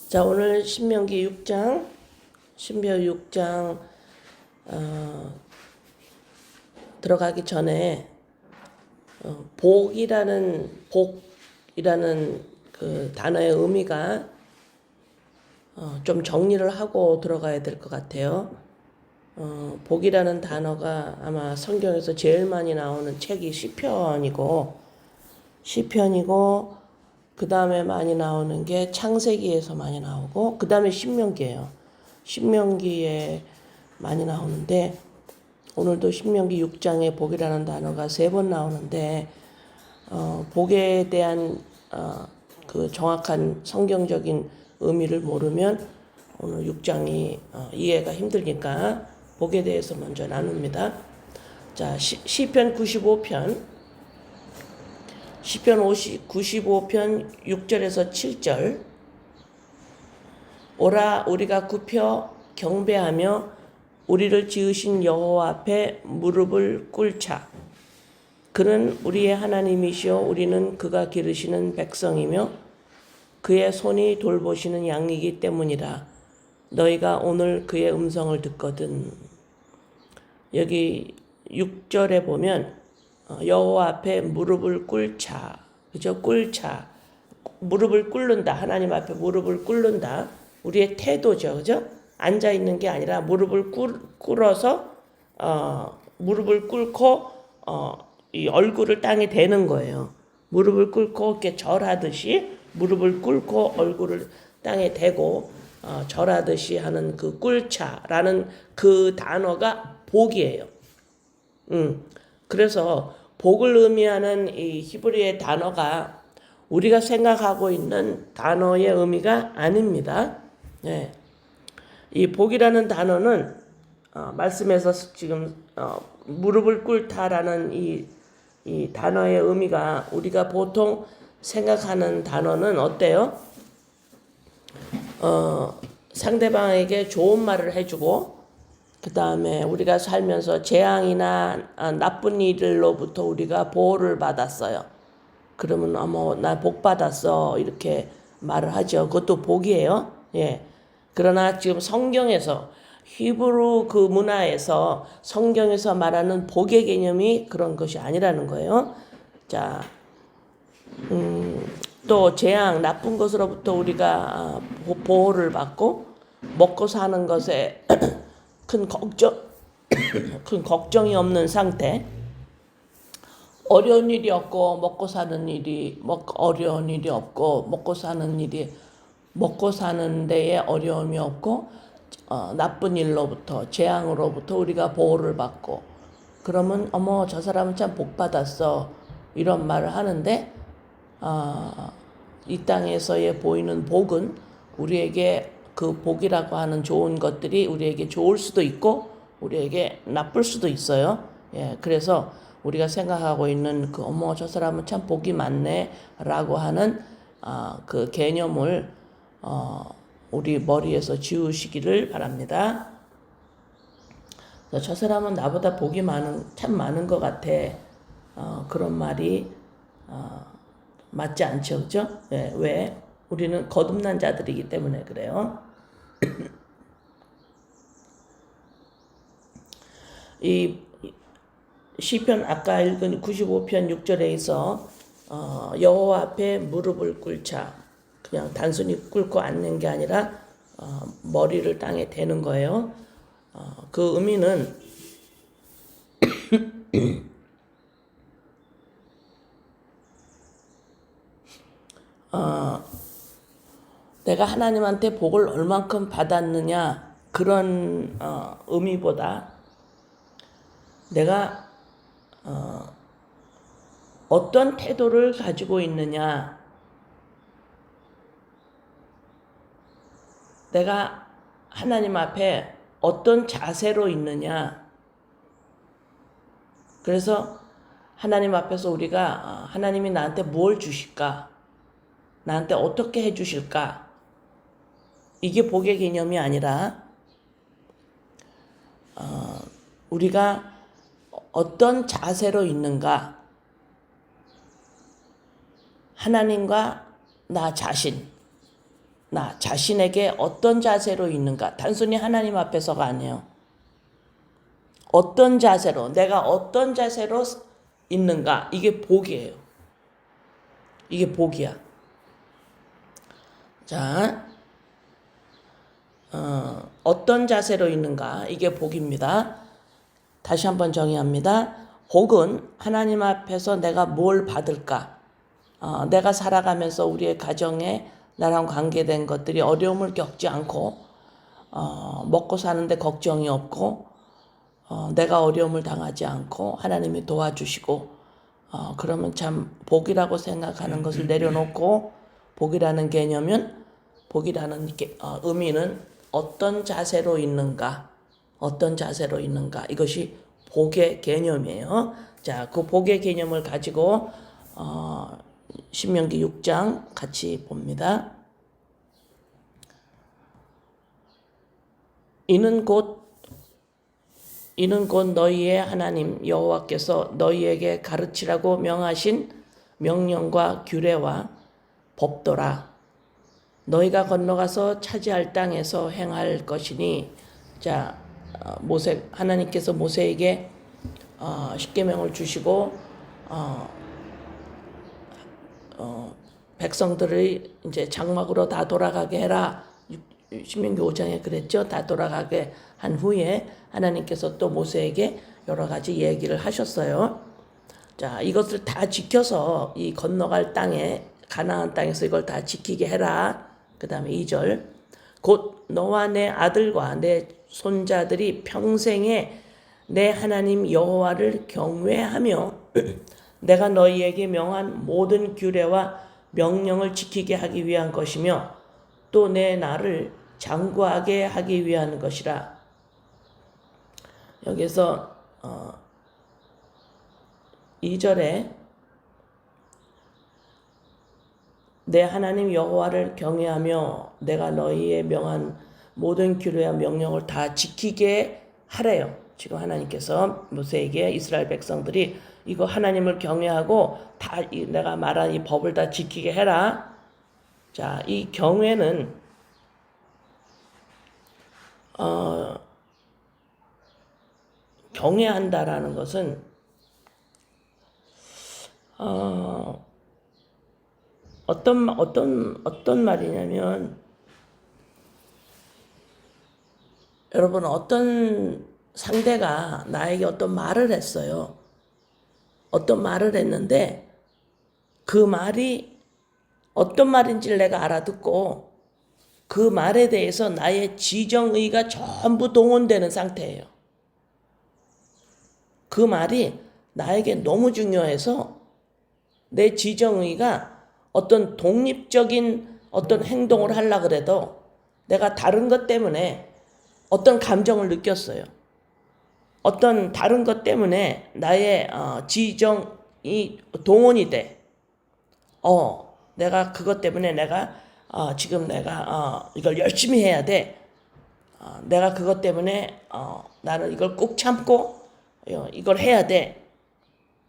자, 오늘 신명기 6장 들어가기 전에 복이라는 그 단어의 의미가 좀 정리를 하고 들어가야 될 것 같아요. 복이라는 단어가 아마 성경에서 제일 많이 나오는 책이 시편이고 그 다음에 많이 나오는 게 창세기에서 많이 나오고 그 다음에 신명기예요. 신명기에 많이 나오는데 오늘도 신명기 6장에 복이라는 단어가 3번 나오는데 복에 대한 그 정확한 성경적인 의미를 모르면 오늘 6장이 이해가 힘드니까 복에 대해서 먼저 나눕니다. 자, 시편 95편 95편 6절에서 7절. 오라 우리가 굽혀 경배하며 우리를 지으신 여호와 앞에 무릎을 꿇자. 그는 우리의 하나님이시요 우리는 그가 기르시는 백성이며 그의 손이 돌보시는 양이기 때문이라. 너희가 오늘 그의 음성을 듣거든. 여기 6절에 보면 여호와 앞에 무릎을 꿇자. 그죠? 꿇자. 무릎을 꿇는다. 하나님 앞에 무릎을 꿇는다. 우리의 태도죠. 그죠? 앉아 있는 게 아니라 무릎을 꿇어서 무릎을 꿇고 이 얼굴을 땅에 대는 거예요. 무릎을 꿇고 이렇게 절하듯이 무릎을 꿇고 얼굴을 땅에 대고 절하듯이 하는 그 꿇자라는 그 단어가 복이에요. 그래서 복을 의미하는 이 히브리의 단어가 우리가 생각하고 있는 단어의 의미가 아닙니다. 네. 이 복이라는 단어는 말씀에서 지금 무릎을 꿇다라는 이 단어의 의미가 우리가 보통 생각하는 단어는 어때요? 상대방에게 좋은 말을 해주고 그 다음에 우리가 살면서 재앙이나 나쁜 일로부터 우리가 보호를 받았어요. 그러면 나 복 받았어 이렇게 말을 하죠. 그것도 복이에요. 예. 그러나 지금 성경에서 히브리 그 문화에서 성경에서 말하는 복의 개념이 그런 것이 아니라는 거예요. 자, 또 재앙 나쁜 것으로부터 우리가 보호를 받고 먹고 사는 것에 큰 걱정이 없는 상태. 어려운 일이 없고 먹고 사는 일이 어려운 일이 없고 먹고 사는 데에 어려움이 없고 나쁜 일로부터 재앙으로부터 우리가 보호를 받고 그러면 저 사람은 참 복 받았어 이런 말을 하는데 이 땅에서의 보이는 복은 우리에게 그 복이라고 하는 좋은 것들이 우리에게 좋을 수도 있고 우리에게 나쁠 수도 있어요. 예, 그래서 우리가 생각하고 있는 저 사람은 참 복이 많네라고 하는 그 개념을 우리 머리에서 지우시기를 바랍니다. 저 사람은 나보다 복이 참 많은 것 같아. 그런 말이 맞지 않죠, 그죠? 예, 왜? 우리는 거듭난 자들이기 때문에 그래요. 이 시편 아까 읽은 95편 6절에서 여호와 앞에 무릎을 꿇자. 그냥 단순히 꿇고 앉는 게 아니라 머리를 땅에 대는 거예요. 그 의미는 내가 하나님한테 복을 얼만큼 받았느냐 그런 의미보다 내가 어떤 태도를 가지고 있느냐, 내가 하나님 앞에 어떤 자세로 있느냐. 그래서 하나님 앞에서 우리가 하나님이 나한테 뭘 주실까, 나한테 어떻게 해주실까, 이게 복의 개념이 아니라 우리가 어떤 자세로 있는가, 하나님과 나 자신, 나 자신에게 어떤 자세로 있는가. 단순히 하나님 앞에서가 아니에요. 어떤 자세로, 내가 어떤 자세로 있는가. 이게 복이에요. 이게 복이야. 자, 어떤 자세로 있는가. 이게 복입니다. 다시 한번 정의합니다. 복은 하나님 앞에서 내가 뭘 받을까. 내가 살아가면서 우리의 가정에 나랑 관계된 것들이 어려움을 겪지 않고 먹고 사는데 걱정이 없고 내가 어려움을 당하지 않고 하나님이 도와주시고 그러면 참 복이라고 생각하는 것을 내려놓고 복이라는 개념은 복이라는 의미는 어떤 자세로 있는가 어떤 자세로 있는가 이것이 복의 개념이에요. 자, 그 복의 개념을 가지고 신명기 6장 같이 봅니다. 이는 곧 너희의 하나님 여호와께서 너희에게 가르치라고 명하신 명령과 규례와 법도라. 너희가 건너가서 차지할 땅에서 행할 것이니. 자, 하나님께서 모세에게 십계명을 주시고 백성들의 이제 장막으로 다 돌아가게 해라. 신명기 5장에 그랬죠. 다 돌아가게 한 후에 하나님께서 또 모세에게 여러 가지 얘기를 하셨어요. 자, 이것을 다 지켜서 이 건너갈 땅에 가나안 땅에서 이걸 다 지키게 해라. 그 다음에 2절 곧 너와 내 아들과 내 손자들이 평생에 내 하나님 여호와를 경외하며 내가 너희에게 명한 모든 규례와 명령을 지키게 하기 위한 것이며 또 내 나를 장구하게 하기 위한 것이라. 여기서 2절에 내 하나님 여호와를 경외하며 내가 너희의 명한 모든 규례와 명령을 다 지키게 하래요. 지금 하나님께서 모세에게 이스라엘 백성들이 이거 하나님을 경외하고 다 내가 말한 이 법을 다 지키게 해라. 자, 이 경외는 경외한다라는 것은 어떤 말이냐면 여러분 어떤 상대가 나에게 어떤 말을 했어요. 어떤 말을 했는데 그 말이 어떤 말인지를 내가 알아듣고 그 말에 대해서 나의 지정의가 전부 동원되는 상태예요. 그 말이 나에게 너무 중요해서 내 지정의가 어떤 독립적인 어떤 행동을 하려고 그래도 내가 다른 것 때문에 어떤 감정을 느꼈어요. 어떤 다른 것 때문에 나의 지정이 동원이 돼. 내가 그것 때문에 내가 지금 내가 이걸 열심히 해야 돼. 내가 그것 때문에 나는 이걸 꼭 참고 이걸 해야 돼.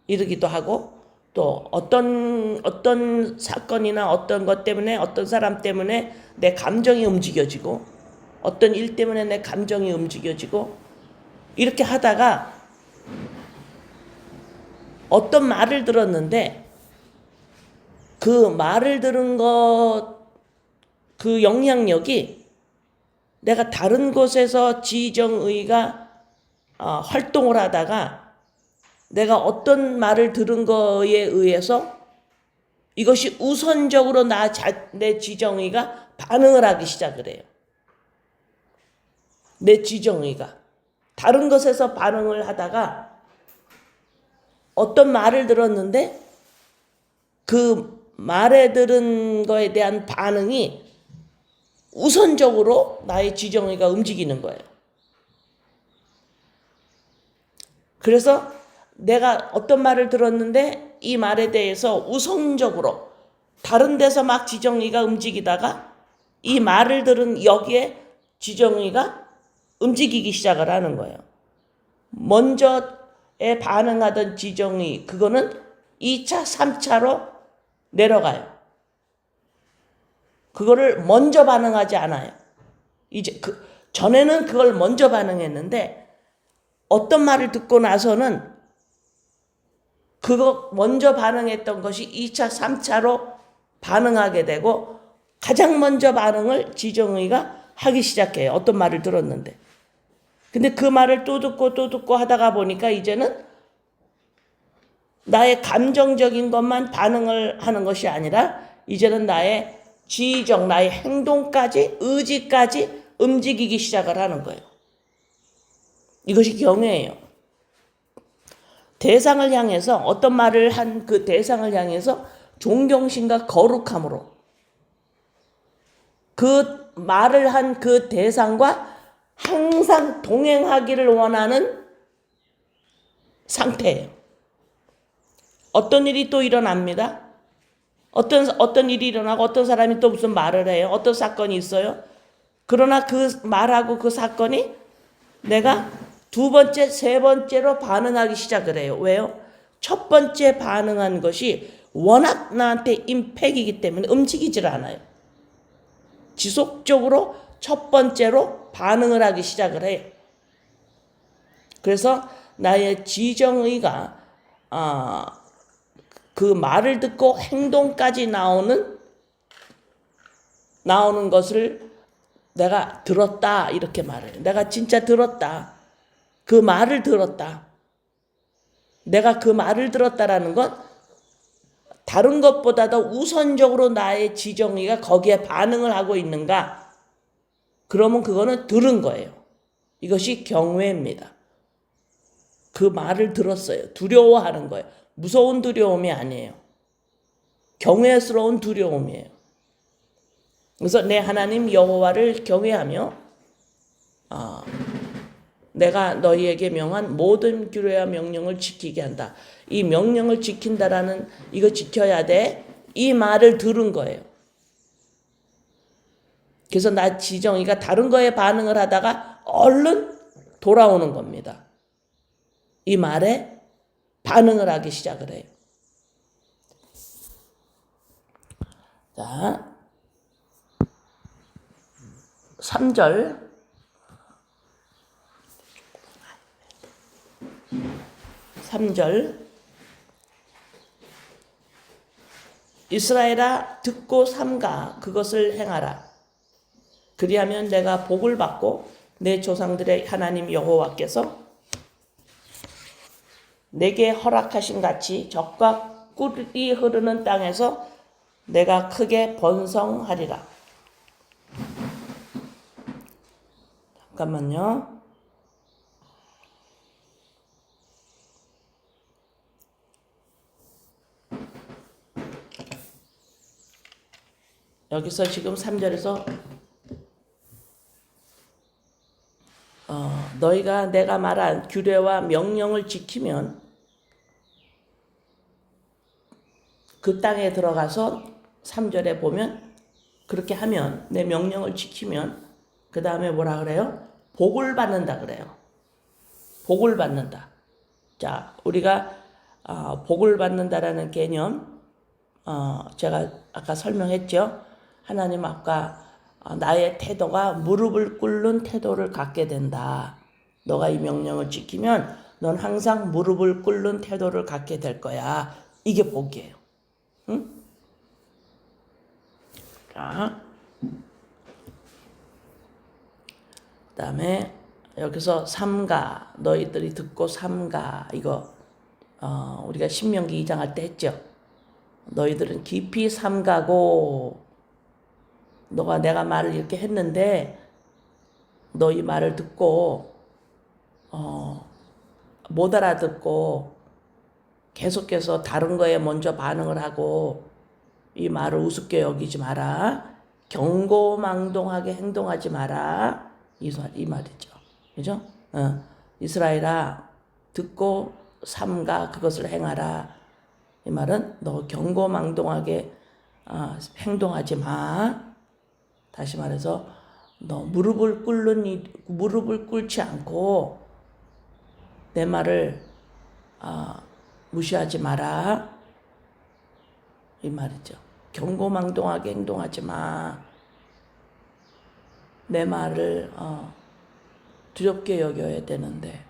이러기도 하고 또 어떤 사건이나 어떤 것 때문에 어떤 사람 때문에 내 감정이 움직여지고 어떤 일 때문에 내 감정이 움직여지고 이렇게 하다가 어떤 말을 들었는데 그 말을 들은 그 영향력이 내가 다른 곳에서 지정의가 활동을 하다가 내가 어떤 말을 들은 거에 의해서 이것이 우선적으로 내 지정의가 반응을 하기 시작을 해요. 내 지정의가 다른 것에서 반응을 하다가 어떤 말을 들었는데 그 말에 들은 거에 대한 반응이 우선적으로 나의 지정의가 움직이는 거예요. 그래서 내가 어떤 말을 들었는데 이 말에 대해서 우선적으로 다른 데서 막 지정의가 움직이다가 이 말을 들은 여기에 지정의가 움직이기 시작을 하는 거예요. 먼저에 반응하던 지정의 그거는 2차, 3차로 내려가요. 그거를 먼저 반응하지 않아요. 이제 전에는 그걸 먼저 반응했는데 어떤 말을 듣고 나서는 그거 먼저 반응했던 것이 2차, 3차로 반응하게 되고 가장 먼저 반응을 지정의가 하기 시작해요. 어떤 말을 들었는데. 근데 그 말을 또 듣고 하다가 보니까 이제는 나의 감정적인 것만 반응을 하는 것이 아니라 이제는 나의 지정, 나의 행동까지, 의지까지 움직이기 시작을 하는 거예요. 이것이 경외예요. 대상을 향해서 어떤 말을 한 그 대상을 향해서 존경심과 거룩함으로 그 말을 한 그 대상과 항상 동행하기를 원하는 상태예요. 어떤 일이 또 일어납니다. 어떤 일이 일어나고 어떤 사람이 또 무슨 말을 해요. 어떤 사건이 있어요. 그러나 그 말하고 그 사건이 내가 두 번째, 세 번째로 반응하기 시작을 해요. 왜요? 첫 번째 반응한 것이 워낙 나한테 임팩이기 때문에 움직이질 않아요. 지속적으로 첫 번째로 반응을 하기 시작을 해요. 그래서 나의 지정의가 그 말을 듣고 행동까지 나오는 것을 내가 들었다 이렇게 말해요. 내가 진짜 들었다. 그 말을 들었다. 내가 그 말을 들었다라는 건 다른 것보다 더 우선적으로 나의 지정의가 거기에 반응을 하고 있는가? 그러면 그거는 들은 거예요. 이것이 경외입니다. 그 말을 들었어요. 두려워하는 거예요. 무서운 두려움이 아니에요. 경외스러운 두려움이에요. 그래서 내 하나님 여호와를 경외하며 내가 너희에게 명한 모든 규례와 명령을 지키게 한다. 이 명령을 지킨다라는 이거 지켜야 돼. 이 말을 들은 거예요. 그래서 나 지정이가 다른 거에 반응을 하다가 얼른 돌아오는 겁니다. 이 말에 반응을 하기 시작을 해요. 자, 3절. 이스라엘아 듣고 삼가 그것을 행하라. 그리하면 내가 복을 받고 내 조상들의 하나님 여호와께서 내게 허락하신 같이 젖과 꿀이 흐르는 땅에서 내가 크게 번성하리라. 잠깐만요. 여기서 지금 3절에서 너희가 내가 말한 규례와 명령을 지키면 그 땅에 들어가서 3절에 보면 그렇게 하면 내 명령을 지키면 그 다음에 뭐라 그래요? 복을 받는다 그래요. 복을 받는다. 자, 우리가 복을 받는다라는 개념 제가 아까 설명했죠. 하나님 아까 나의 태도가 무릎을 꿇는 태도를 갖게 된다. 너가 이 명령을 지키면 넌 항상 무릎을 꿇는 태도를 갖게 될 거야. 이게 복이에요. 응? 자, 그 다음에 여기서 삼가 너희들이 듣고 삼가 이거 우리가 신명기 2장 할 때 했죠. 너희들은 깊이 삼가고 너가 내가 말을 이렇게 했는데 너희 말을 듣고 못 알아듣고 계속해서 다른 거에 먼저 반응을 하고 이 말을 우습게 여기지 마라. 경고망동하게 행동하지 마라. 이 말이죠. 그죠? 이스라엘아 듣고 삼가 그것을 행하라. 이 말은 너 경고망동하게 행동하지 마. 다시 말해서 너 무릎을 꿇지 않고 내 말을 무시하지 마라. 이 말이죠. 경고망동하게 행동하지 마. 내 말을 두렵게 여겨야 되는데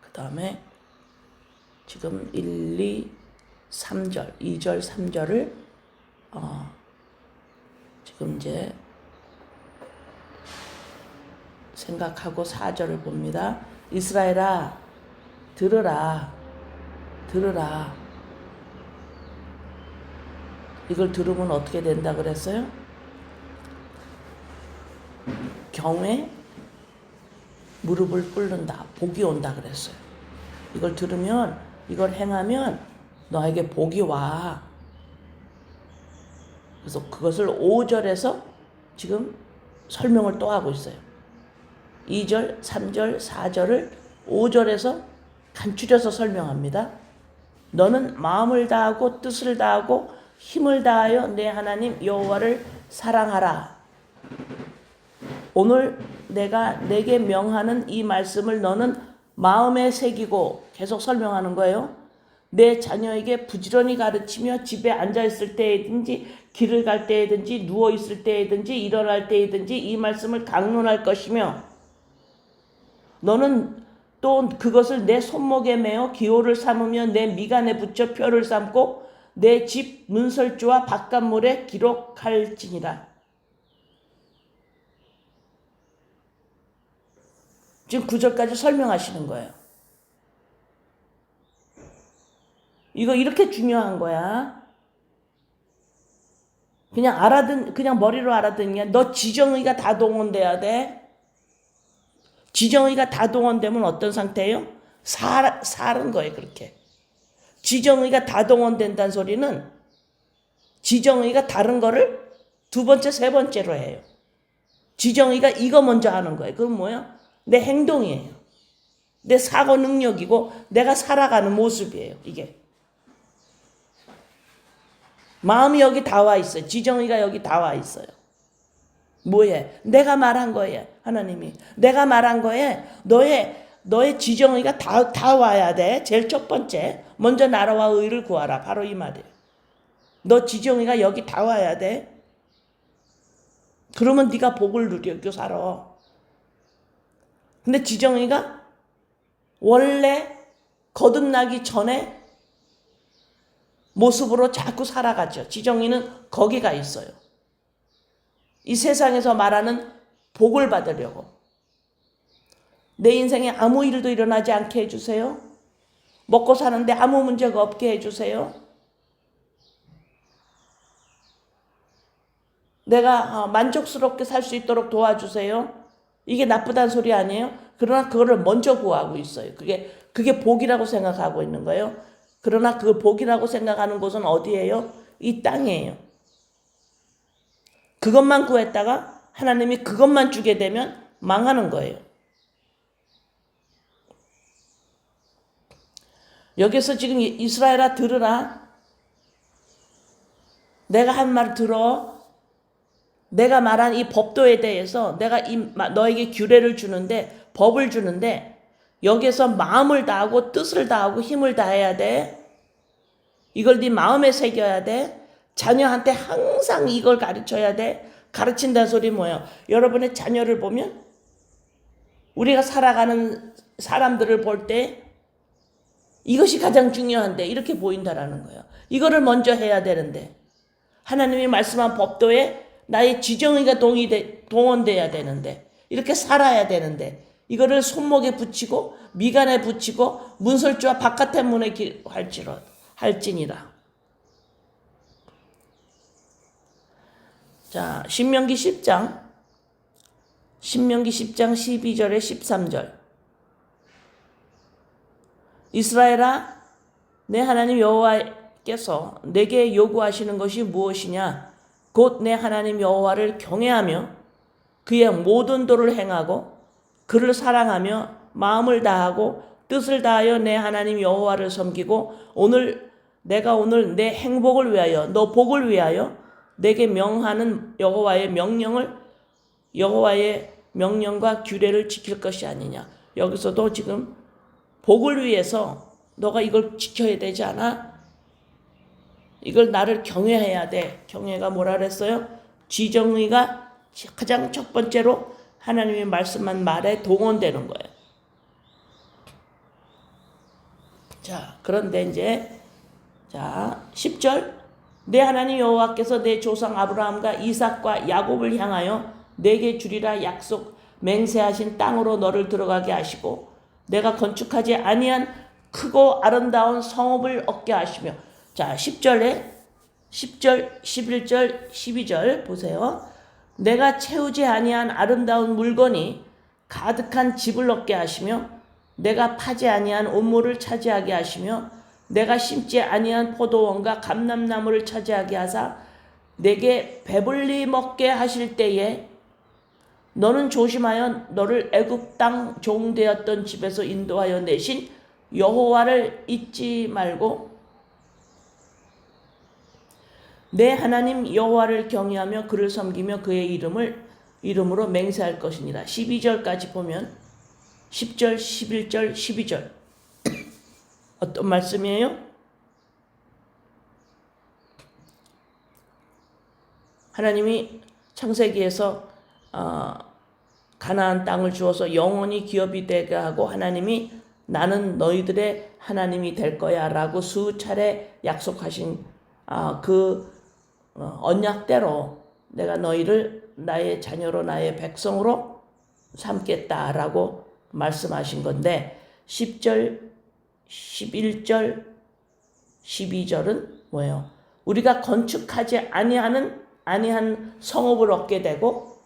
그 다음에 지금 1, 2, 3절 2절 3절을 지금 이제 생각하고 4절을 봅니다. 이스라엘아 들으라 들으라. 이걸 들으면 어떻게 된다 그랬어요? 경외 무릎을 꿇는다. 복이 온다 그랬어요. 이걸 들으면 이걸 행하면 너에게 복이 와. 그래서 그것을 5절에서 지금 설명을 또 하고 있어요. 2절, 3절, 4절을 5절에서 간추려서 설명합니다. 너는 마음을 다하고 뜻을 다하고 힘을 다하여 내 하나님 여호와를 사랑하라. 오늘 내가 내게 명하는 이 말씀을 너는 마음에 새기고 계속 설명하는 거예요. 내 자녀에게 부지런히 가르치며 집에 앉아있을 때든지 길을 갈 때든지 누워있을 때든지 일어날 때든지 이 말씀을 강론할 것이며 너는 또 그것을 내 손목에 매어 기호를 삼으며 내 미간에 붙여 표를 삼고 내 집 문설주와 바깥문에 기록할지니라. 지금 9절까지 설명하시는 거예요. 이거 이렇게 중요한 거야. 그냥 머리로 알아듣냐? 너 지정의가 다 동원돼야 돼. 지정의가 다 동원되면 어떤 상태예요? 사는 거예요, 그렇게. 지정의가 다 동원된다는 소리는 지정의가 다른 거를 두 번째, 세 번째로 해요. 지정의가 이거 먼저 하는 거예요. 그건 뭐야? 내 행동이에요. 내 사고 능력이고 내가 살아가는 모습이에요, 이게. 마음이 여기 다 와 있어요. 지정의가 여기 다 와 있어요. 뭐에? 내가 말한 거예요. 하나님이. 내가 말한 거에 너의 지정의가 다 와야 돼. 제일 첫 번째. 먼저 나라와 의를 구하라. 바로 이 말이에요. 너 지정의가 여기 다 와야 돼. 그러면 네가 복을 누리고 살아. 근데 지정의가 원래 거듭나기 전에 모습으로 자꾸 살아가죠. 지정의는 거기가 있어요. 이 세상에서 말하는 복을 받으려고. 내 인생에 아무 일도 일어나지 않게 해주세요. 먹고 사는데 아무 문제가 없게 해주세요. 내가 만족스럽게 살 수 있도록 도와주세요. 이게 나쁘다는 소리 아니에요? 그러나 그거를 먼저 구하고 있어요. 그게 복이라고 생각하고 있는 거예요. 그러나 그 복이라고 생각하는 곳은 어디예요? 이 땅이에요. 그것만 구했다가 하나님이 그것만 주게 되면 망하는 거예요. 여기서 지금 이스라엘아 들으라. 내가 한 말 들어. 내가 말한 이 법도에 대해서 내가 너에게 규례를 주는데, 법을 주는데 여기서 마음을 다하고 뜻을 다하고 힘을 다해야 돼. 이걸 네 마음에 새겨야 돼. 자녀한테 항상 이걸 가르쳐야 돼. 가르친다는 소리 뭐예요? 여러분의 자녀를 보면 우리가 살아가는 사람들을 볼 때 이것이 가장 중요한데 이렇게 보인다라는 거예요. 이거를 먼저 해야 되는데 하나님이 말씀한 법도에 나의 지정의가 동원돼야 되는데 이렇게 살아야 되는데 이거를 손목에 붙이고 미간에 붙이고 문설주와 바깥의 문에 할지니라. 자, 신명기 10장 12절에 13절. 이스라엘아, 내 하나님 여호와께서 내게 요구하시는 것이 무엇이냐? 곧 내 하나님 여호와를 경외하며 그의 모든 도를 행하고 그를 사랑하며 마음을 다하고 뜻을 다하여 내 하나님 여호와를 섬기고 내가 오늘 내 행복을 위하여 너 복을 위하여 내게 명하는 여호와의 명령과 규례를 지킬 것이 아니냐. 여기서도 지금 복을 위해서 너가 이걸 지켜야 되지 않아? 이걸 나를 경외해야 돼. 경외가 뭐라 그랬어요? 지정의가 가장 첫 번째로 하나님이 말씀한 말에 동원되는 거예요. 자, 그런데 이제 10절 내 하나님 여호와께서 내 조상 아브라함과 이삭과 야곱을 향하여 내게 주리라 약속 맹세하신 땅으로 너를 들어가게 하시고 내가 건축하지 아니한 크고 아름다운 성읍을 얻게 하시며. 자, 10절, 11절, 12절 보세요. 내가 채우지 아니한 아름다운 물건이 가득한 집을 얻게 하시며 내가 파지 아니한 온물을 차지하게 하시며 내가 심지 아니한 포도원과 감람나무를 차지하게 하사 내게 배불리 먹게 하실 때에 너는 조심하여 너를 애굽 땅 종되었던 집에서 인도하여 내신 여호와를 잊지 말고 내 하나님 여호와를 경외하며 그를 섬기며 그의 이름으로 맹세할 것이니라. 12절까지 보면 10절, 11절, 12절 어떤 말씀이에요? 하나님이 창세기에서 가나안 땅을 주어서 영원히 기업이 되게 하고 하나님이 나는 너희들의 하나님이 될 거야 라고 수차례 약속하신 그 언약대로 내가 너희를 나의 자녀로 나의 백성으로 삼겠다라고 말씀하신 건데 10절, 11절, 12절은 뭐예요? 우리가 건축하지 아니한 성읍을 얻게 되고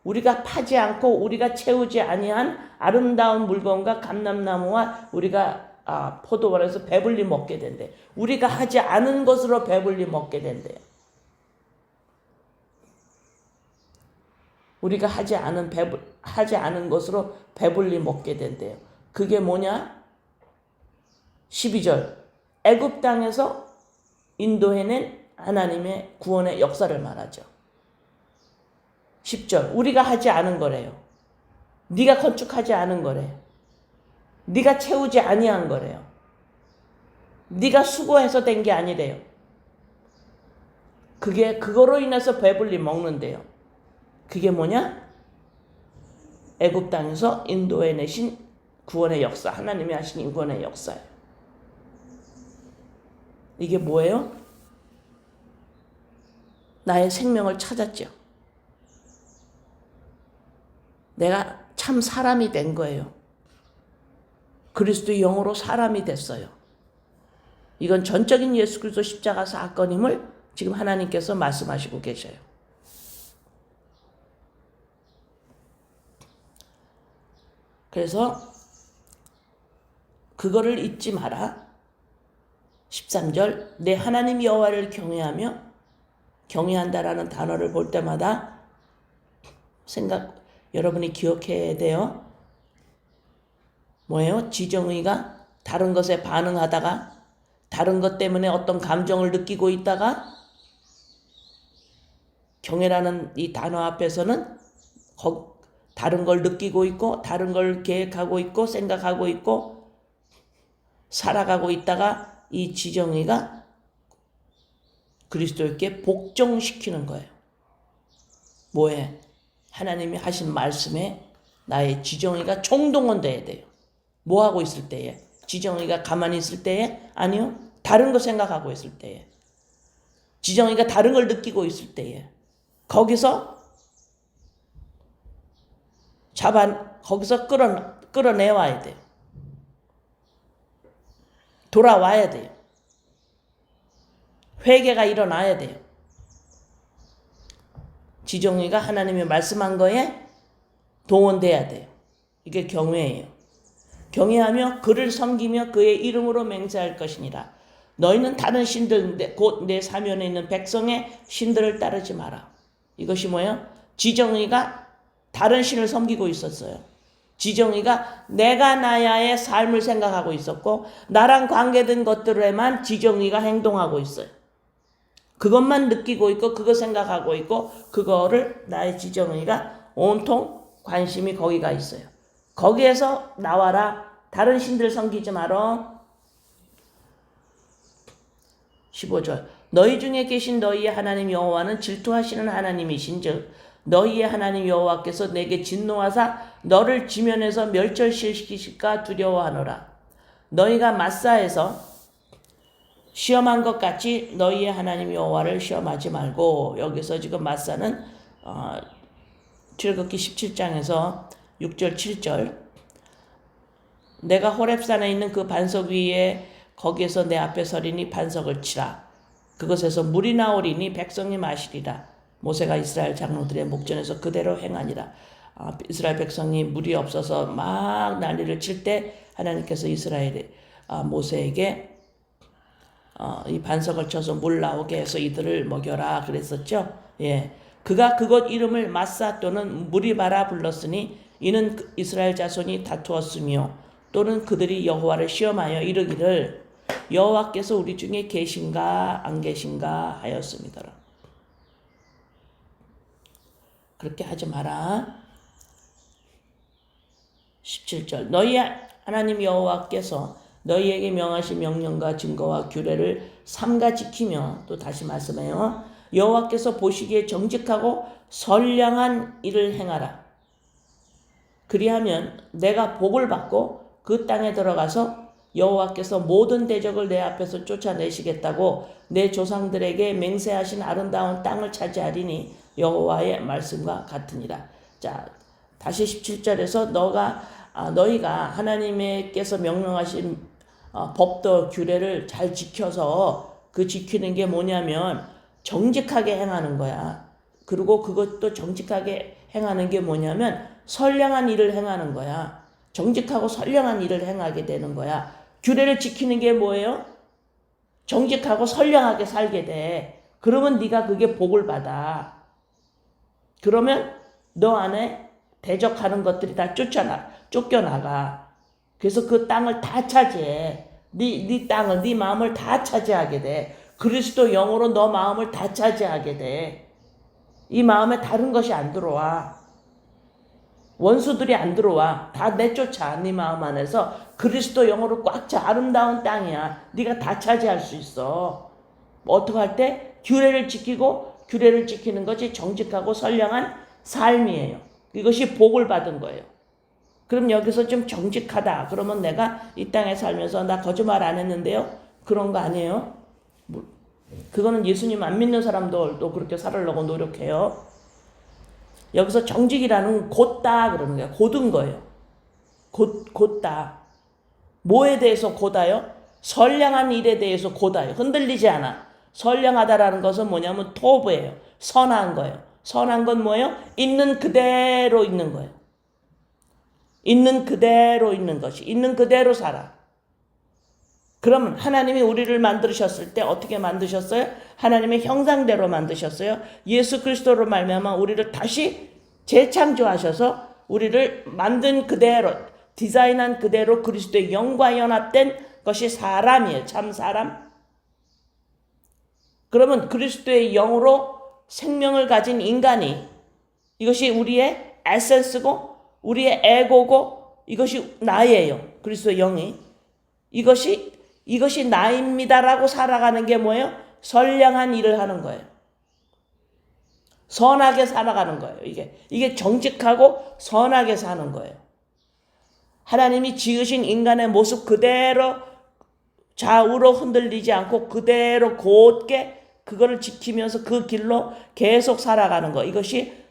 우리가 파지 않고 우리가 채우지 아니한 아름다운 물건과 감람나무와 우리가 포도원에서 배불리 먹게 된대. 우리가 하지 않은 것으로 배불리 먹게 된대요. 우리가 하지 않은 것으로 배불리 먹게 된대요. 그게 뭐냐? 12절 애굽 땅에서 인도해낸 하나님의 구원의 역사를 말하죠. 10절 우리가 하지 않은 거래요. 네가 건축하지 않은 거래요. 네가 채우지 아니한 거래요. 네가 수고해서 된 게 아니래요. 그거로 인해서 배불리 먹는데요. 그게 뭐냐? 애굽 땅에서 인도해내신 구원의 역사, 하나님이 하신 구원의 역사예요. 이게 뭐예요? 나의 생명을 찾았죠. 내가 참 사람이 된 거예요. 그리스도의 영으로 사람이 됐어요. 이건 전적인 예수 그리스도 십자가 사건임을 지금 하나님께서 말씀하시고 계셔요. 그래서 그거를 잊지 마라. 13절 내 하나님 여호와를 경외한다라는 단어를 볼 때마다 여러분이 기억해야 돼요. 뭐예요? 지정의가 다른 것에 반응하다가 다른 것 때문에 어떤 감정을 느끼고 있다가 경외라는 이 단어 앞에서는 다른 걸 느끼고 있고 다른 걸 계획하고 있고 생각하고 있고 살아가고 있다가 이 지정의가 그리스도께 복종시키는 거예요. 뭐에? 하나님이 하신 말씀에 나의 지정의가 총동원돼야 돼요. 뭐 하고 있을 때에? 지정의가 가만히 있을 때에? 아니요. 다른 거 생각하고 있을 때에. 지정의가 다른 걸 느끼고 있을 때에. 거기서 끌어내와야 돼요. 돌아와야 돼요. 회개가 일어나야 돼요. 지정의가 하나님이 말씀한 거에 동원돼야 돼요. 이게 경외예요. 경외하며 그를 섬기며 그의 이름으로 맹세할 것이니라. 너희는 다른 신들 곧 내 사면에 있는 백성의 신들을 따르지 마라. 이것이 뭐예요? 지정의가 다른 신을 섬기고 있었어요. 지정의가 내가 나야의 삶을 생각하고 있었고 나랑 관계된 것들에만 지정의가 행동하고 있어요. 그것만 느끼고 있고 그거 생각하고 있고 그거를 나의 지정의가 온통 관심이 거기가 있어요. 거기에서 나와라. 다른 신들 섬기지 마라. 15절 너희 중에 계신 너희의 하나님 여호와는 질투하시는 하나님이신즉 너희의 하나님 여호와께서 내게 진노하사 너를 지면에서 멸절시키실까 두려워하노라. 너희가 마사에서 시험한 것 같이 너희의 하나님 여호와를 시험하지 말고. 여기서 지금 마사는 출애굽기 17장에서 6절 7절 내가 호렙산에 있는 그 반석 위에 거기에서 내 앞에 서리니 반석을 치라. 그것에서 물이 나오리니 백성이 마시리라. 모세가 이스라엘 장로들의 목전에서 그대로 행하니라. 이스라엘 백성이 물이 없어서 막 난리를 칠 때 하나님께서 모세에게 이 반석을 쳐서 물 나오게 해서 이들을 먹여라 그랬었죠. 예, 그가 그곳 이름을 마사 또는 무리바라 불렀으니 이는 이스라엘 자손이 다투었으며 또는 그들이 여호와를 시험하여 이르기를 여호와께서 우리 중에 계신가 안 계신가 하였습니다. 그렇게 하지 마라. 17절 너희 하나님 여호와께서 너희에게 명하신 명령과 증거와 규례를 삼가 지키며, 또 다시 말씀해요. 여호와께서 보시기에 정직하고 선량한 일을 행하라. 그리하면 내가 복을 받고 그 땅에 들어가서 여호와께서 모든 대적을 내 앞에서 쫓아내시겠다고 내 조상들에게 맹세하신 아름다운 땅을 차지하리니 여호와의 말씀과 같으니라. 자, 다시 17절에서 너희가 하나님께서 명령하신 법도 규례를 잘 지켜서 그 지키는 게 뭐냐면 정직하게 행하는 거야. 그리고 그것도 정직하게 행하는 게 뭐냐면 선량한 일을 행하는 거야. 정직하고 선량한 일을 행하게 되는 거야. 규례를 지키는 게 뭐예요? 정직하고 선량하게 살게 돼. 그러면 네가 그게 복을 받아. 그러면 너 안에 대적하는 것들이 다 쫓겨나가. 그래서 그 땅을 다 차지해. 네 땅을, 네 마음을 다 차지하게 돼. 그리스도 영으로 너 마음을 다 차지하게 돼. 이 마음에 다른 것이 안 들어와. 원수들이 안 들어와. 다 내쫓아. 네 마음 안에서 그리스도 영으로 꽉 차. 아름다운 땅이야. 네가 다 차지할 수 있어. 어떻게 할 때? 규례를 지키고, 규례를 지키는 것이 정직하고 선량한 삶이에요. 이것이 복을 받은 거예요. 그럼 여기서 좀 정직하다. 그러면 내가 이 땅에 살면서 나 거짓말 안 했는데요? 그런 거 아니에요? 그거는 예수님 안 믿는 사람들도 그렇게 살으려고 노력해요. 여기서 정직이라는 곧다 그러는 거예요. 곧은 거예요. 곧다. 뭐에 대해서 곧아요? 선량한 일에 대해서 곧아요. 흔들리지 않아. 선량하다라는 것은 뭐냐면 토브예요. 선한 거예요. 선한 건 뭐예요? 있는 그대로 있는 거예요. 있는 그대로 있는 것이. 있는 그대로 살아. 그러면 하나님이 우리를 만드셨을 때 어떻게 만드셨어요? 하나님의 형상대로 만드셨어요. 예수 그리스도로 말미암아 우리를 다시 재창조하셔서 우리를 만든 그대로, 디자인한 그대로 그리스도의 영과 연합된 것이 사람이에요. 참 사람. 그러면 그리스도의 영으로 생명을 가진 인간이, 이것이 우리의 에센스고 우리의 에고고 이것이 나예요. 그리스도의 영이. 이것이 나입니다라고 살아가는 게 뭐예요? 선량한 일을 하는 거예요. 선하게 살아가는 거예요. 이게 정직하고 선하게 사는 거예요. 하나님이 지으신 인간의 모습 그대로 좌우로 흔들리지 않고 그대로 곧게 그거를 지키면서 그 길로 계속 살아가는 거. 이것이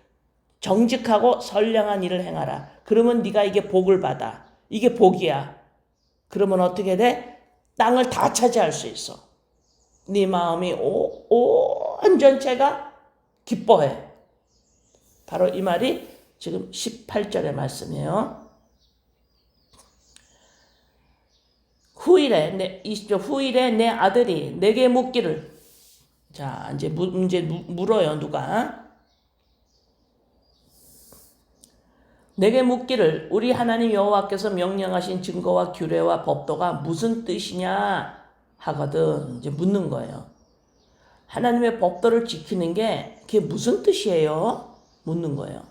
정직하고 선량한 일을 행하라. 그러면 네가 이게 복을 받아. 이게 복이야. 그러면 어떻게 돼? 땅을 다 차지할 수 있어. 네 마음이 온 전체가 기뻐해. 바로 이 말이 지금 18절의 말씀이에요. 후일에 20절 후일에 내 아들이 내게 묻기를. 자, 이제 문제 물어요. 누가? 내게 묻기를 우리 하나님 여호와께서 명령하신 증거와 규례와 법도가 무슨 뜻이냐 하거든. 이제 묻는 거예요. 하나님의 법도를 지키는 게 그게 무슨 뜻이에요? 묻는 거예요.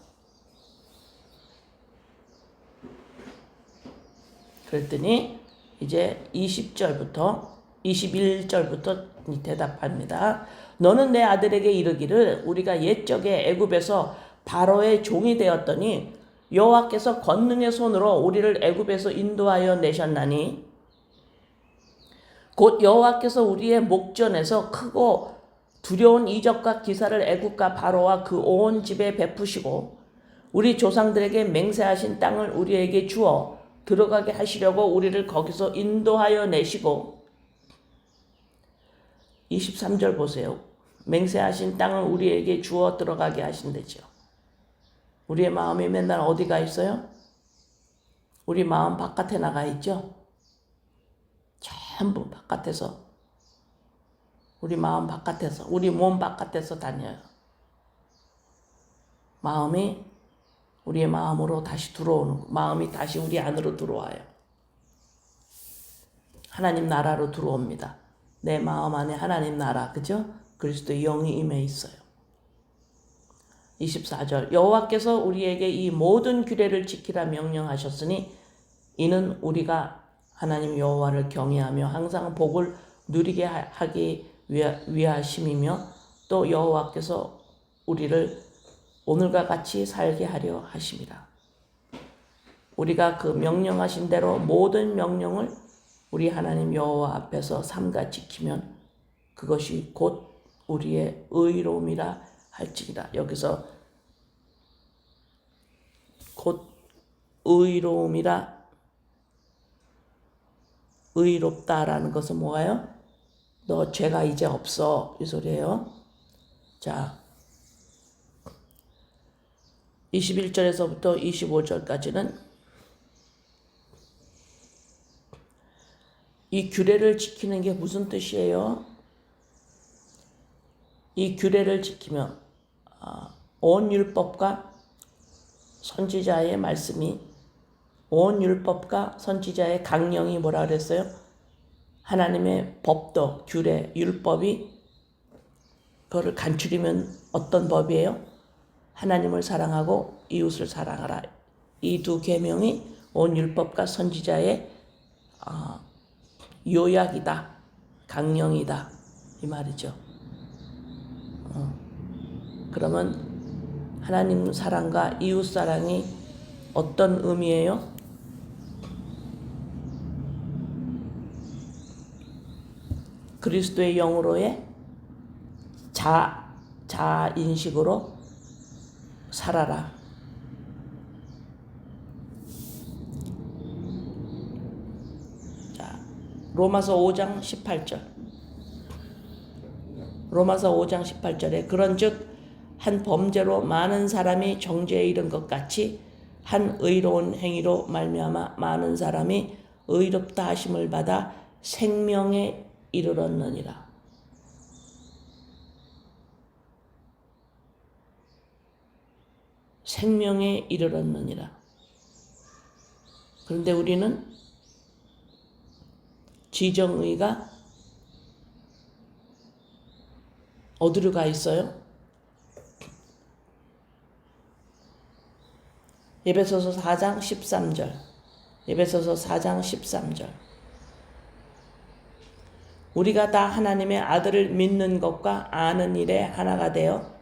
그랬더니 이제 20절부터 21절부터 대답합니다. 너는 내 아들에게 이르기를 우리가 옛적에 애굽에서 바로의 종이 되었더니 여호와께서 권능의 손으로 우리를 애굽에서 인도하여 내셨나니 곧 여호와께서 우리의 목전에서 크고 두려운 이적과 기사를 애굽과 바로와 그 온 집에 베푸시고 우리 조상들에게 맹세하신 땅을 우리에게 주어 들어가게 하시려고 우리를 거기서 인도하여 내시고 23절 보세요. 맹세하신 땅을 우리에게 주어 들어가게 하신대죠. 우리의 마음이 맨날 어디가 있어요? 우리 마음 바깥에 나가 있죠? 전부 바깥에서, 우리 마음 바깥에서, 우리 몸 바깥에서 다녀요. 마음이 우리의 마음으로 다시 들어오는, 마음이 다시 우리 안으로 들어와요. 하나님 나라로 들어옵니다. 내 마음 안에 하나님 나라, 그죠? 그리스도의 영이 임해 있어요. 24절 여호와께서 우리에게 이 모든 규례를 지키라 명령하셨으니 이는 우리가 하나님 여호와를 경외하며 항상 복을 누리게 하기 위하심이며 또 여호와께서 우리를 오늘과 같이 살게 하려 하심이라. 우리가 그 명령하신 대로 모든 명령을 우리 하나님 여호와 앞에서 삼가 지키면 그것이 곧 우리의 의로움이라 할지니라. 여기서 곧 의로움이라, 의롭다라는 것은 뭐예요? 너 죄가 이제 없어, 이 소리예요. 자, 21절에서부터 25절까지는 이 규례를 지키는 게 무슨 뜻이에요? 이 규례를 지키면 온 율법과 선지자의 말씀이, 온 율법과 선지자의 강령이 뭐라 그랬어요? 하나님의 법도, 규례, 율법이 그거를 간추리면 어떤 법이에요? 하나님을 사랑하고 이웃을 사랑하라. 이 두 계명이 온 율법과 선지자의 요약이다, 강령이다, 이 말이죠. 그러면 하나님 사랑과 이웃 사랑이 어떤 의미예요? 그리스도의 영으로의 자인식으로 살아라. 자, 로마서 5장 18절. 로마서 5장 18절에 그런즉 한 범죄로 많은 사람이 정죄에 이른 것 같이 한 의로운 행위로 말미암아 많은 사람이 의롭다 하심을 받아 생명에 이르렀느니라. 생명에 이르렀느니라. 그런데 우리는 지정의가 어디로 가 있어요? 에베소서 4장 13절. 에베소서 4장 13절. 우리가 다 하나님의 아들을 믿는 것과 아는 일에 하나가 되어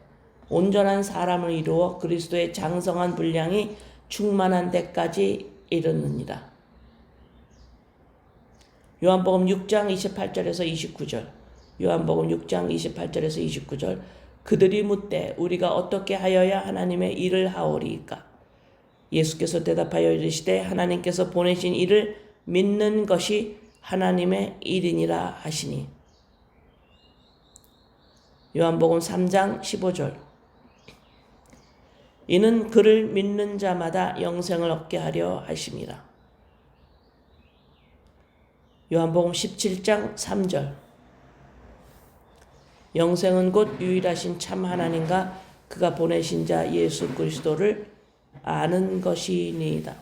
온전한 사람을 이루어 그리스도의 장성한 분량이 충만한 데까지 이르느니라. 요한복음 6장 28절에서 29절. 요한복음 6장 28절에서 29절. 그들이 묻되 우리가 어떻게 하여야 하나님의 일을 하오리이까? 예수께서 대답하여 이르시되 하나님께서 보내신 이를 믿는 것이 하나님의 일이니라 하시니. 요한복음 3장 15절. 이는 그를 믿는 자마다 영생을 얻게 하려 하심이라. 요한복음 17장 3절. 영생은 곧 유일하신 참 하나님과 그가 보내신 자 예수 그리스도를 아는 것이니이다.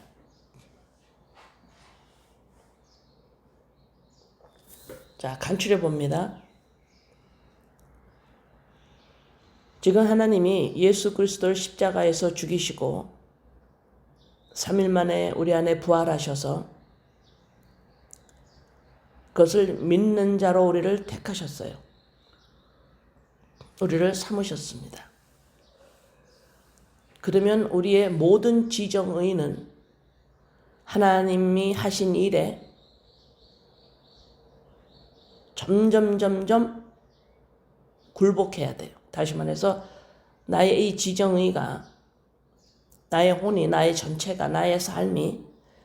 자, 간추려 봅니다. 지금 하나님이 예수 그리스도를 십자가에서 죽이시고 3일 만에 우리 안에 부활하셔서 그것을 믿는 자로 우리를 택하셨어요. 우리를 삼으셨습니다. 그러면 우리의 모든 지정의는 하나님이 하신 일에 점점 굴복해야 돼요. 다시 말해서 나의 이 지정의가, 나의 혼이, 나의 전체가, 나의 삶이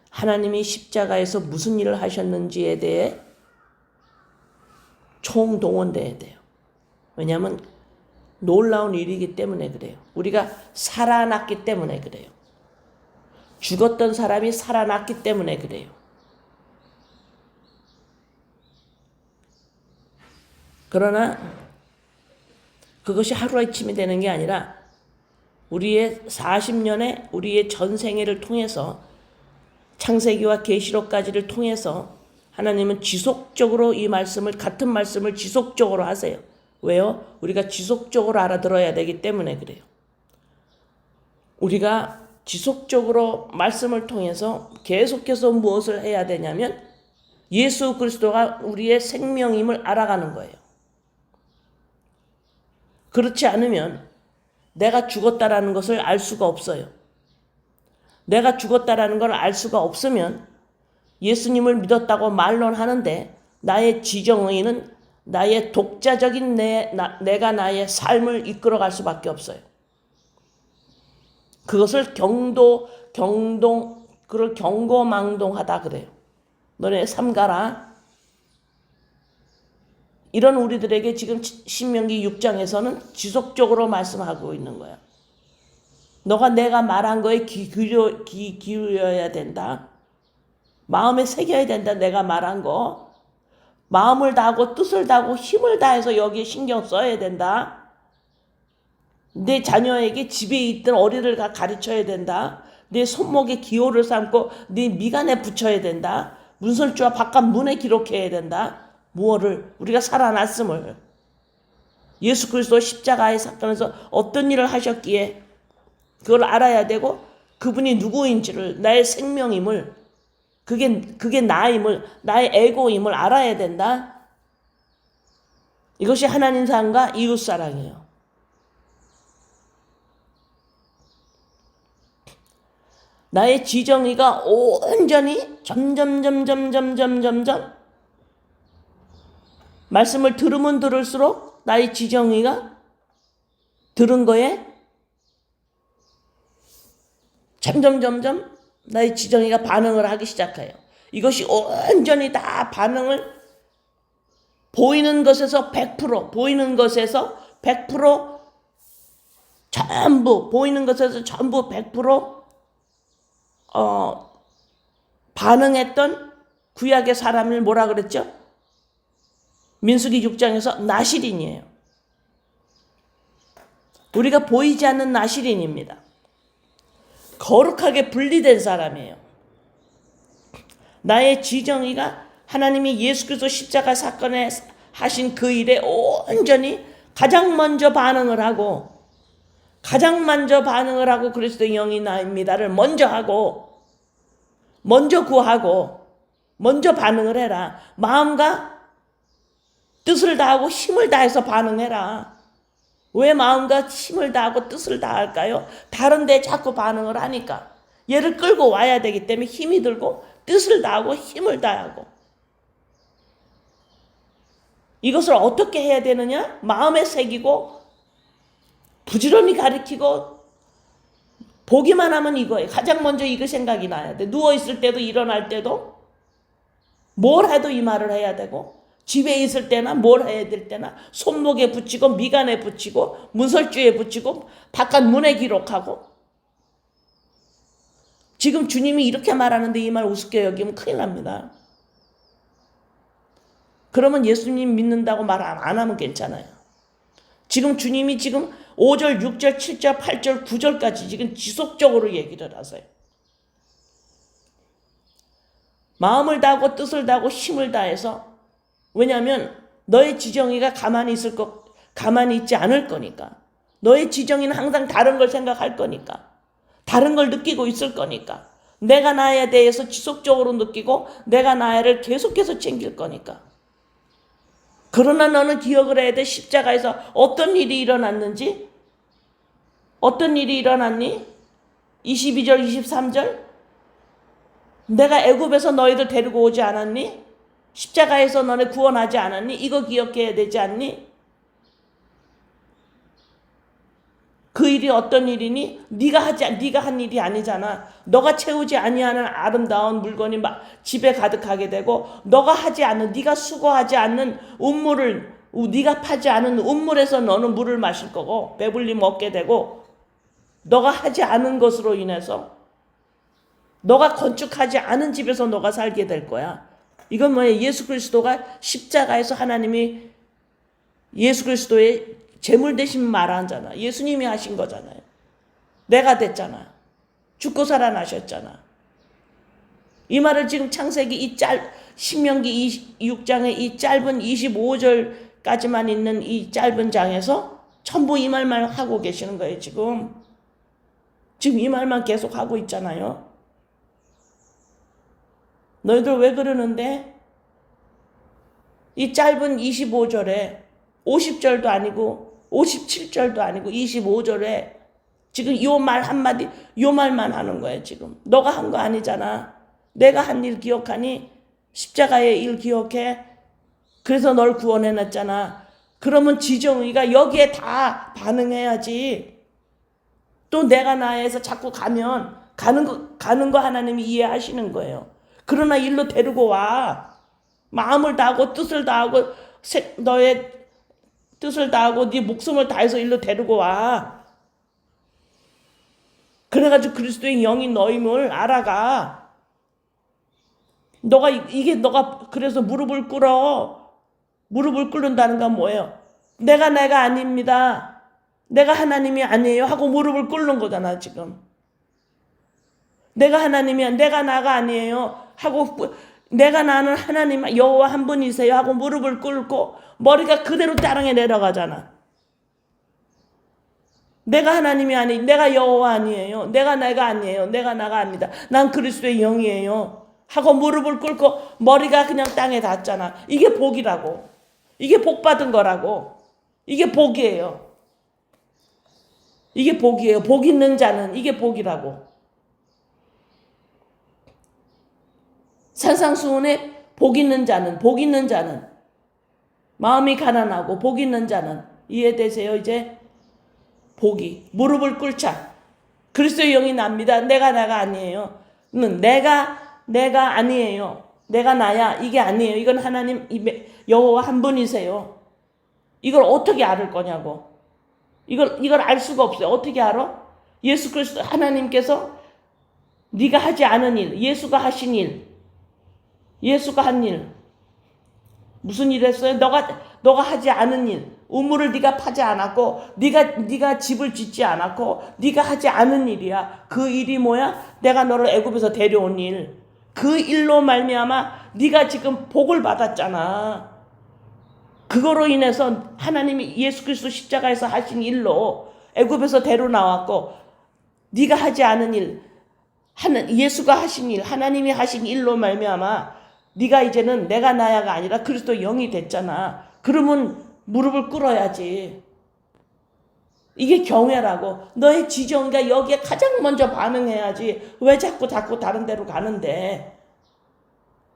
하나님이 십자가에서 무슨 일을 하셨는지에 대해 총동원돼야 돼요. 왜냐하면 놀라운 일이기 때문에 그래요. 우리가 살아났기 때문에 그래요. 죽었던 사람이 살아났기 때문에 그래요. 그러나 그것이 하루아침이 되는 게 아니라 우리의 40년의 우리의 전생애를 통해서 창세기와 계시록까지를 통해서 하나님은 지속적으로 이 말씀을, 같은 말씀을 지속적으로 하세요. 왜요? 우리가 지속적으로 알아들어야 되기 때문에 그래요. 우리가 지속적으로 말씀을 통해서 계속해서 무엇을 해야 되냐면 예수 그리스도가 우리의 생명임을 알아가는 거예요. 그렇지 않으면 내가 죽었다라는 것을 알 수가 없어요. 내가 죽었다라는 걸 알 수가 없으면 예수님을 믿었다고 말론 하는데 나의 지정의는 나의 독자적인 내가 나의 삶을 이끌어갈 수밖에 없어요. 그것을 그걸 경고망동하다 그래요. 너네 삼가라. 이런 우리들에게 지금 신명기 6장에서는 지속적으로 말씀하고 있는 거야. 너가 내가 말한 거에 귀 기울여야 된다. 마음에 새겨야 된다. 내가 말한 거. 마음을 다하고 뜻을 다하고 힘을 다해서 여기에 신경 써야 된다. 내 자녀에게 집에 있던 어린이를 가르쳐야 된다. 내 손목에 기호를 삼고 네 미간에 붙여야 된다. 문설주와 바깥 문에 기록해야 된다. 무엇을? 우리가 살아났음을. 예수 그리스도 십자가의 사건에서 어떤 일을 하셨기에 그걸 알아야 되고 그분이 누구인지를, 나의 생명임을, 그게 나임을, 나의 에고임을 알아야 된다. 이것이 하나님 사랑과 이웃 사랑이에요. 나의 지정의가 온전히 점점 말씀을 들으면 들을수록 나의 지정의가 들은 거에 점점 나의 지정의가 반응을 하기 시작해요. 이것이 온전히 다 반응을 보이는 것에서 100%, 보이는 것에서 100% 전부, 보이는 것에서 전부 100% 반응했던 구약의 사람을 뭐라 그랬죠? 민수기 6장에서 나실인이에요. 우리가 보이지 않는 나실인입니다. 거룩하게 분리된 사람이에요. 나의 지정의가 하나님이 예수 그리스도 십자가 사건에 하신 그 일에 온전히 가장 먼저 반응을 하고 그리스도의 영이 나입니다를 먼저 하고 먼저 구하고 먼저 반응을 해라. 마음과 뜻을 다하고 힘을 다해서 반응해라. 왜 마음과 힘을 다하고 뜻을 다할까요? 다른 데 자꾸 반응을 하니까. 얘를 끌고 와야 되기 때문에 힘이 들고 뜻을 다하고 힘을 다하고. 이것을 어떻게 해야 되느냐? 마음에 새기고 부지런히 가르치고 보기만 하면 이거예요. 가장 먼저 이거 생각이 나야 돼. 누워있을 때도 일어날 때도 뭘 해도 이 말을 해야 되고 집에 있을 때나 뭘 해야 될 때나 손목에 붙이고 미간에 붙이고 문설주에 붙이고 바깥 문에 기록하고. 지금 주님이 이렇게 말하는데 이 말 우습게 여기면 큰일 납니다. 그러면 예수님 믿는다고 말 안 하면 괜찮아요. 지금 주님이 지금 5절, 6절, 7절, 8절, 9절까지 지금 지속적으로 얘기를 하세요. 마음을 다하고 뜻을 다하고 힘을 다해서. 왜냐하면 너의 지정의가 가만히 있지 않을 거니까. 너의 지정의는 항상 다른 걸 생각할 거니까. 다른 걸 느끼고 있을 거니까. 내가 나에 대해서 지속적으로 느끼고 내가 나를 계속해서 챙길 거니까. 그러나 너는 기억을 해야 돼. 십자가에서 어떤 일이 일어났는지. 어떤 일이 일어났니? 22절 23절 내가 애굽에서 너희들 데리고 오지 않았니? 십자가에서 너네 구원하지 않았니? 이거 기억해야 되지 않니? 그 일이 어떤 일이니? 네가 한 일이 아니잖아. 너가 채우지 아니하는 아름다운 물건이 막 집에 가득하게 되고, 네가 수고하지 않는 운물을, 네가 파지 않은 운물에서 너는 물을 마실 거고 배불리 먹게 되고, 너가 하지 않은 것으로 인해서 너가 건축하지 않은 집에서 너가 살게 될 거야. 이건 뭐야? 예수 그리스도가 십자가에서 하나님이 예수 그리스도의 제물 대신 말하잖아. 예수님이 하신 거잖아요. 내가 됐잖아. 죽고 살아나셨잖아. 이 말을 지금 창세기 신명기 26장의 이 짧은 25절까지만 있는 이 짧은 장에서 전부 이 말만 하고 계시는 거예요. 지금 이 말만 계속 하고 있잖아요. 너희들 왜 그러는데? 이 짧은 25절에 50절도 아니고 57절도 아니고 25절에 지금 요 말 한마디, 요 말만 하는 거예요. 지금 너가 한 거 아니잖아. 내가 한 일 기억하니? 십자가의 일 기억해? 그래서 널 구원해놨잖아. 그러면 지정의가 여기에 다 반응해야지. 또 내가 나에서 자꾸 가는 거 하나님이 이해하시는 거예요. 그러나 일로 데리고 와. 마음을 다하고 뜻을 다하고 너의 뜻을 다하고 네 목숨을 다해서 일로 데리고 와. 그래가지고 그리스도의 영이 너임을 알아가. 너가 그래서 무릎을 꿇어. 무릎을 꿇는다는 건 뭐예요? 내가 아닙니다. 내가 하나님이 아니에요 하고 무릎을 꿇는 거잖아. 지금 내가 하나님이야, 내가 나가 아니에요 하고, 내가 나는 하나님 여호와 한 분이세요 하고 무릎을 꿇고 머리가 그대로 땅에 내려가잖아. 내가 하나님이 아니, 내가 여호와 아니에요, 내가 아니에요, 내가 나가 아닙니다, 난 그리스도의 영이에요 하고 무릎을 꿇고 머리가 그냥 땅에 닿잖아. 이게 복이라고. 이게 복 받은 거라고. 이게 복이에요. 이게 복이에요. 복 있는 자는 이게 복이라고. 산상수훈에 복 있는 자는 마음이 가난하고 복 있는 자는 이해되세요? 이제 복이 무릎을 꿇자. 그리스도의 영이 납니다. 내가 나가 아니에요. 내가 아니에요. 내가 나야. 이게 아니에요. 이건 하나님 여호와 한 분이세요. 이걸 어떻게 알을 거냐고. 이걸 알 수가 없어요. 어떻게 알아? 예수 그리스도 하나님께서 네가 하지 않은 일, 예수가 하신 일, 예수가 한 일, 무슨 일 했어요? 너가 하지 않은 일, 우물을 네가 파지 않았고, 네가 집을 짓지 않았고, 네가 하지 않은 일이야. 그 일이 뭐야? 내가 너를 애굽에서 데려온 일. 그 일로 말미암아 네가 지금 복을 받았잖아. 그거로 인해서 하나님이 예수 그리스도 십자가에서 하신 일로 애굽에서 데려 나왔고, 네가 하지 않은 일, 예수가 하신 일, 하나님이 하신 일로 말미암아 네가 이제는 내가 나야가 아니라 그리스도 영이 됐잖아. 그러면 무릎을 꿇어야지. 이게 경외라고. 너의 지정이가 여기에 가장 먼저 반응해야지. 왜 자꾸 다른 데로 가는데?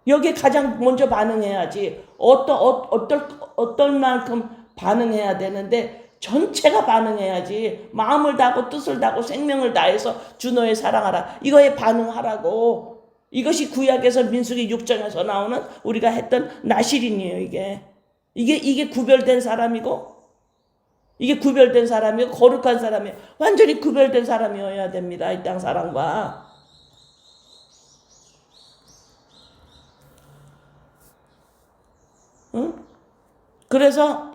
여기에 가장 먼저 반응해야지. 어떨 만큼 반응해야 되는데 전체가 반응해야지. 마음을 다하고 뜻을 다하고 생명을 다해서 주 너의 사랑하라. 이거에 반응하라고. 이것이 구약에서 민수기 6장에서 나오는 우리가 했던 나실인이에요. 이게 구별된 사람이고, 이게 구별된 사람이고 거룩한 사람이에요. 완전히 구별된 사람이어야 됩니다. 이 땅 사람과. 응? 그래서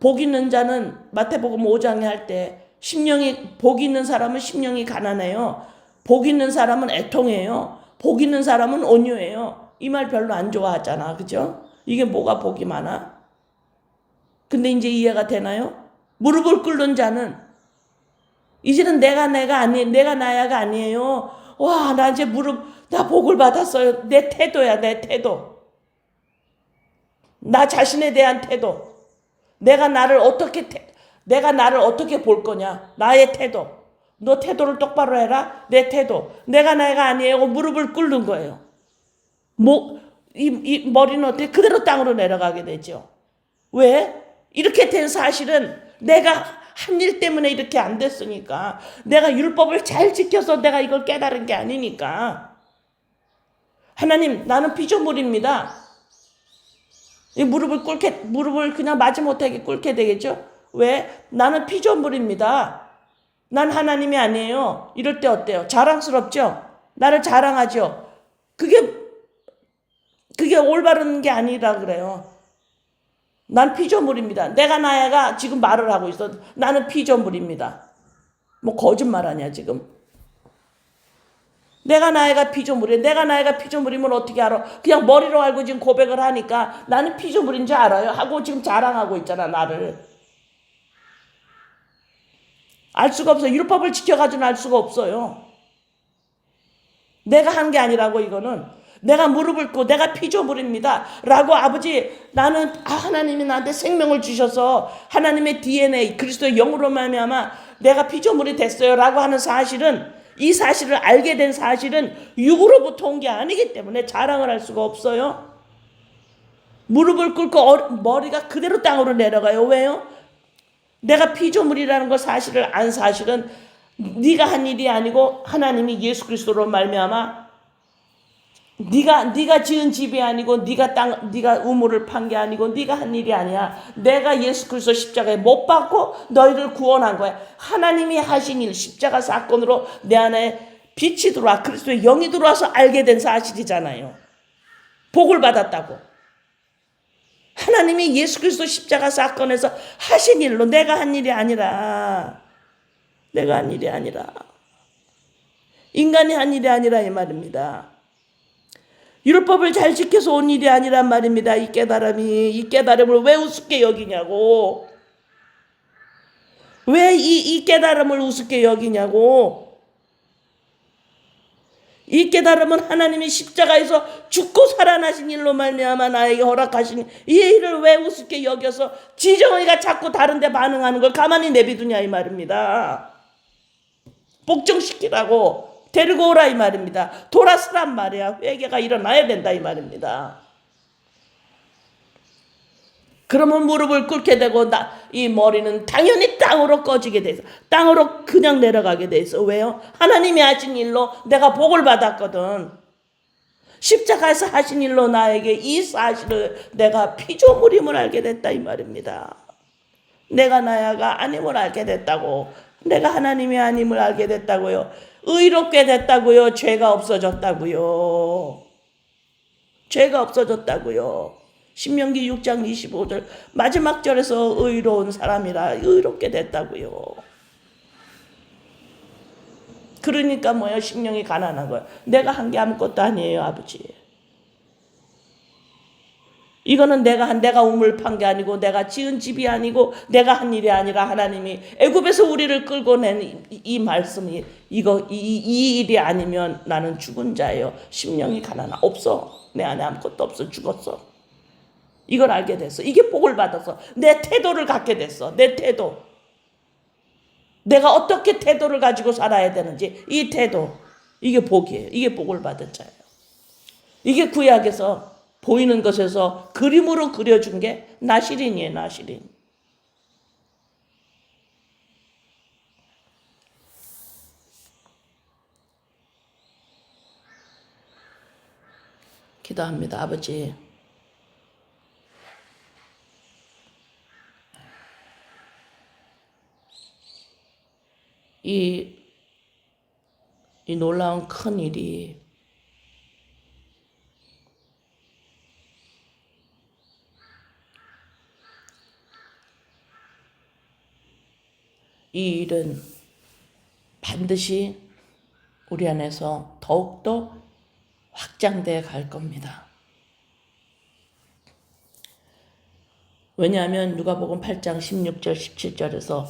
복 있는 자는 마태복음 5장에 할 때 복 있는 사람은 심령이 가난해요. 복 있는 사람은 애통해요. 복 있는 사람은 온유해요. 이 말 별로 안 좋아하잖아. 그죠? 이게 뭐가 복이 많아? 근데 이제 이해가 되나요? 무릎을 꿇는 자는 이제는 내가 나야가 아니에요. 와, 나 이제 나 복을 받았어요. 내 태도야, 내 태도. 나 자신에 대한 태도. 내가 나를 어떻게 볼 거냐. 나의 태도. 너 태도를 똑바로 해라. 내 태도. 내가 나가 아니에요. 무릎을 꿇는 거예요. 이 머리는 어떻게 그대로 땅으로 내려가게 되죠. 왜? 이렇게 된 사실은 내가 한 일 때문에 이렇게 안 됐으니까. 내가 율법을 잘 지켜서 내가 이걸 깨달은 게 아니니까. 하나님, 나는 피조물입니다. 이 무릎을 그냥 마지못하게 꿇게 되겠죠? 왜? 나는 피조물입니다. 난 하나님이 아니에요. 이럴 때 어때요? 자랑스럽죠? 나를 자랑하죠? 그게 올바른 게 아니라 그래요. 난 피조물입니다. 내가 나야가 지금 말을 하고 있어. 나는 피조물입니다. 뭐 거짓말 아니야 지금. 내가 나야가 피조물이야. 내가 나야가 피조물이면 어떻게 알아? 그냥 머리로 알고 지금 고백을 하니까 나는 피조물인 줄 알아요. 하고 지금 자랑하고 있잖아 나를. 알 수가 없어. 율법을 지켜가지고는 알 수가 없어요. 내가 한 게 아니라고 이거는. 내가 무릎을 꿇고 내가 피조물입니다. 라고 아버지 나는 하나님이 나한테 생명을 주셔서 하나님의 DNA 그리스도의 영으로 말미암아 내가 피조물이 됐어요. 라고 하는 사실은 이 사실을 알게 된 사실은 육으로부터 온 게 아니기 때문에 자랑을 할 수가 없어요. 무릎을 꿇고 머리가 그대로 땅으로 내려가요. 왜요? 내가 피조물이라는 거 사실을 안 사실은 네가 한 일이 아니고 하나님이 예수 그리스도로 말미암아 네가 지은 집이 아니고 네가 우물을 판 게 아니고 네가 한 일이 아니야. 내가 예수 그리스도 십자가에 못 박고 너희를 구원한 거야. 하나님이 하신 일 십자가 사건으로 내 안에 빛이 들어와 그리스도의 영이 들어와서 알게 된 사실이잖아요. 복을 받았다고. 하나님이 예수 그리스도 십자가 사건에서 하신 일로 내가 한 일이 아니라 인간이 한 일이 아니라 이 말입니다. 율법을 잘 지켜서 온 일이 아니란 말입니다. 이 깨달음을 왜 우습게 여기냐고. 왜 이 깨달음을 우습게 여기냐고. 이 깨달음은 하나님이 십자가에서 죽고 살아나신 일로 말미암아 나에게 허락하신 이 일을 왜 우습게 여겨서 지정이가 자꾸 다른 데 반응하는 걸 가만히 내비두냐 이 말입니다. 복종시키라고. 데리고 오라 이 말입니다. 돌아서란 말이야. 회개가 일어나야 된다 이 말입니다. 그러면 무릎을 꿇게 되고 이 머리는 당연히 땅으로 꺼지게 돼서 땅으로 그냥 내려가게 돼서 왜요? 하나님이 하신 일로 내가 복을 받았거든. 십자가에서 하신 일로 나에게 이 사실을 내가 피조물임을 알게 됐다 이 말입니다. 내가 나야가 아님을 알게 됐다고. 내가 하나님이 아님을 알게 됐다고요. 의롭게 됐다고요. 죄가 없어졌다고요. 신명기 6장 25절 마지막 절에서 의로운 사람이라 의롭게 됐다고요. 그러니까 뭐예요? 심령이 가난한 거예요. 내가 한 게 아무것도 아니에요, 아버지. 이거는 내가 우물 판 게 아니고 내가 지은 집이 아니고 내가 한 일이 아니라 하나님이 애굽에서 우리를 끌고 낸 이 말씀이 이 일이 아니면 나는 죽은 자예요. 심령이 가난하 없어. 내 안에 아무것도 없어. 죽었어. 이걸 알게 됐어. 이게 복을 받아서 내 태도를 갖게 됐어. 내 태도. 내가 어떻게 태도를 가지고 살아야 되는지 이 태도. 이게 복이에요. 이게 복을 받은 자예요. 이게 구약에서 보이는 것에서 그림으로 그려준 게 나시린이에요. 나시린. 기도합니다. 아버지. 이 놀라운 큰 일이 이 일은 반드시 우리 안에서 더욱더 확장돼 갈 겁니다. 왜냐하면 누가복음 8장 16절 17절에서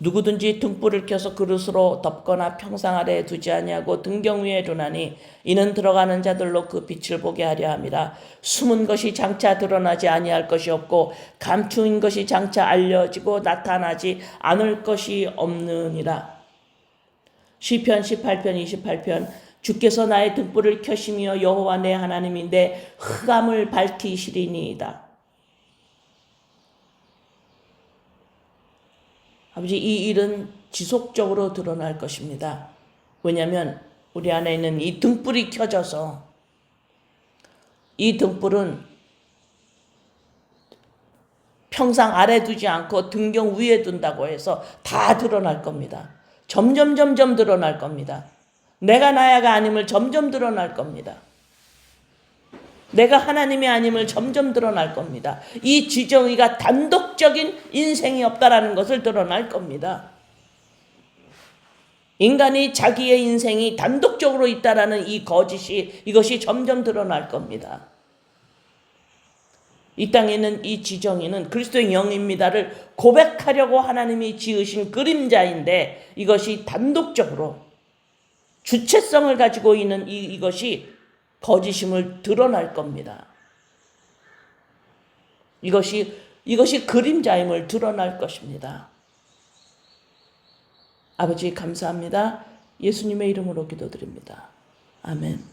누구든지 등불을 켜서 그릇으로 덮거나 평상 아래에 두지 아니하고 등경 위에 두나니 이는 들어가는 자들로 그 빛을 보게 하려 함이라. 숨은 것이 장차 드러나지 아니할 것이 없고 감추인 것이 장차 알려지고 나타나지 않을 것이 없느니라. 시편 18편 28편 주께서 나의 등불을 켜시며 여호와 내 하나님인데 흑암을 밝히시리니이다. 아버지, 이 일은 지속적으로 드러날 것입니다. 왜냐하면 우리 안에 있는 이 등불이 켜져서 이 등불은 평상 아래 두지 않고 등경 위에 둔다고 해서 다 드러날 겁니다. 점점 드러날 겁니다. 내가 나야가 아님을 점점 드러날 겁니다. 내가 하나님이 아님을 점점 드러날 겁니다. 이 지정의가 단독적인 인생이 없다라는 것을 드러날 겁니다. 인간이 자기의 인생이 단독적으로 있다라는 이 거짓이 이것이 점점 드러날 겁니다. 이 땅에 있는 이 지정의는 그리스도의 영입니다를 고백하려고 하나님이 지으신 그림자인데 이것이 단독적으로 주체성을 가지고 있는 이것이 거짓임을 드러날 겁니다. 이것이 그림자임을 드러날 것입니다. 아버지 감사합니다. 예수님의 이름으로 기도드립니다. 아멘.